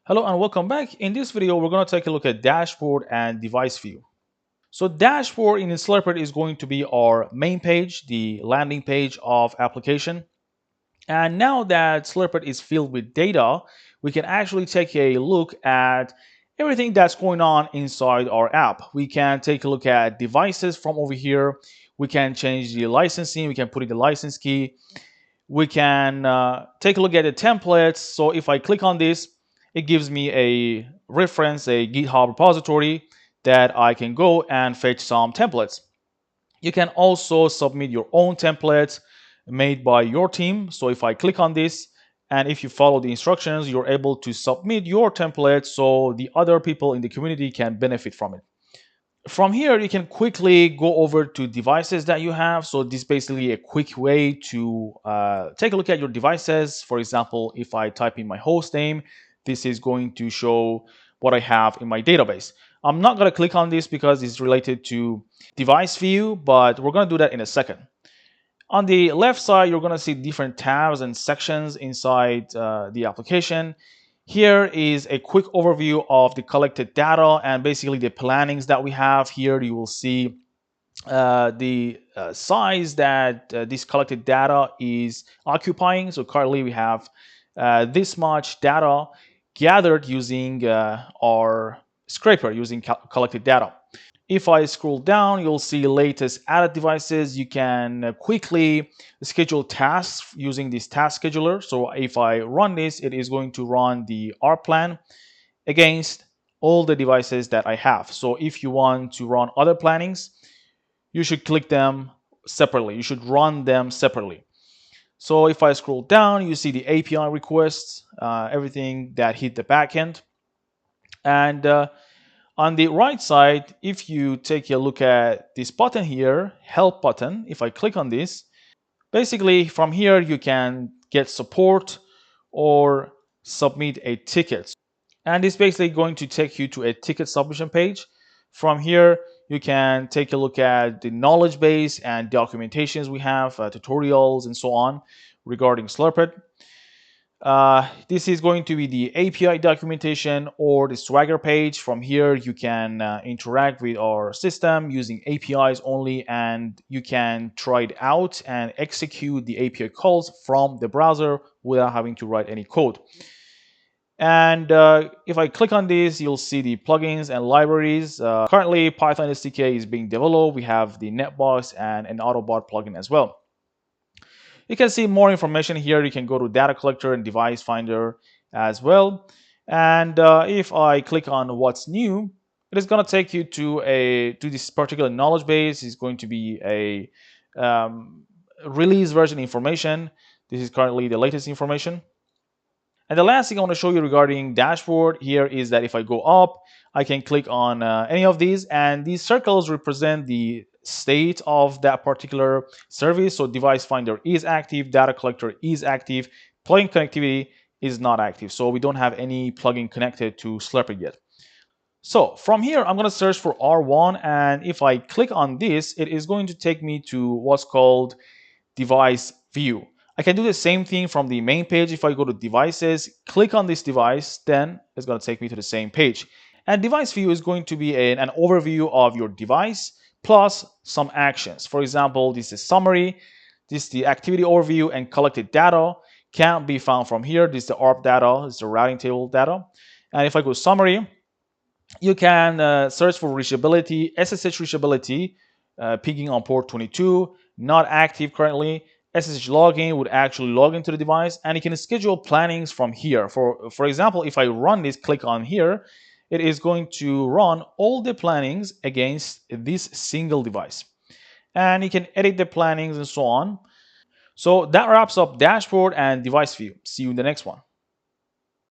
Hello and welcome back. In this video, we're going to take a look at dashboard and device view. So dashboard in Slurpit is going to be our main page, the landing page of application. And now that Slurpit is filled with data, we can actually take a look at everything that's going on inside our app. We can take a look at devices from over here. We can change the licensing. We can put in the license key. We can take a look at the templates. So if I click on this, it gives me a reference, a GitHub repository that I can go and fetch some templates. You can also submit your own templates made by your team. So if I click on this and if you follow the instructions, you're able to submit your template so the other people in the community can benefit from it. From here, you can quickly go over to devices that you have. So this is basically a quick way to take a look at your devices. For example, if I type in my host name, this is going to show what I have in my database. I'm not going to click on this because it's related to device view, but we're going to do that in a second. On the left side, you're going to see different tabs and sections inside the application. Here is a quick overview of the collected data and basically the plannings that we have. Here you will see the size that this collected data is occupying. So currently we have this much data gathered using our scraper, using collected data. If I scroll down, you'll see latest added devices. You can quickly schedule tasks using this task scheduler. So if I run this, it is going to run the R plan against all the devices that I have. So if you want to run other plannings, you should click them separately. You should run them separately. So if I scroll down, you see the API requests, everything that hit the backend. And on the right side, if you take a look at this button here, help button, if I click on this, basically from here you can get support or submit a ticket. And it's basically going to take you to a ticket submission page. From here, you can take a look at the knowledge base and documentations we have, tutorials and so on regarding Slurpit. This is going to be the API documentation or the Swagger page. From here, you can interact with our system using APIs only, and you can try it out and execute the API calls from the browser without having to write any code. And if I click on this, you'll see the plugins and libraries. Currently, Python SDK is being developed. We have the Netbox and an Autobot plugin as well. You can see more information here. You can go to data collector and device finder as well. And if I click on what's new, it is going to take you to this particular knowledge base. It's going to be a release version information. This is currently the latest information. And the last thing I want to show you regarding dashboard here is that if I go up, I can click on any of these, and these circles represent the state of that particular service. So device finder is active, data collector is active, plugin connectivity is not active. So we don't have any plugin connected to Slurpit yet. So from here, I'm going to search for R1, and if I click on this, it is going to take me to what's called device view. I can do the same thing from the main page. If I go to devices, click on this device, then it's going to take me to the same page. And device view is going to be an overview of your device plus some actions. For example, this is summary, this is the activity overview, and collected data can be found from here. This is the ARP data, this is the routing table data. And if I go summary, you can search for reachability, SSH reachability, pinging on port 22, not active currently. SSH login would actually log into the device, and you can schedule plannings from here. For example, if I run this, click on here, it is going to run all the plannings against this single device. And you can edit the plannings and so on. So that wraps up dashboard and device view. See you in the next one.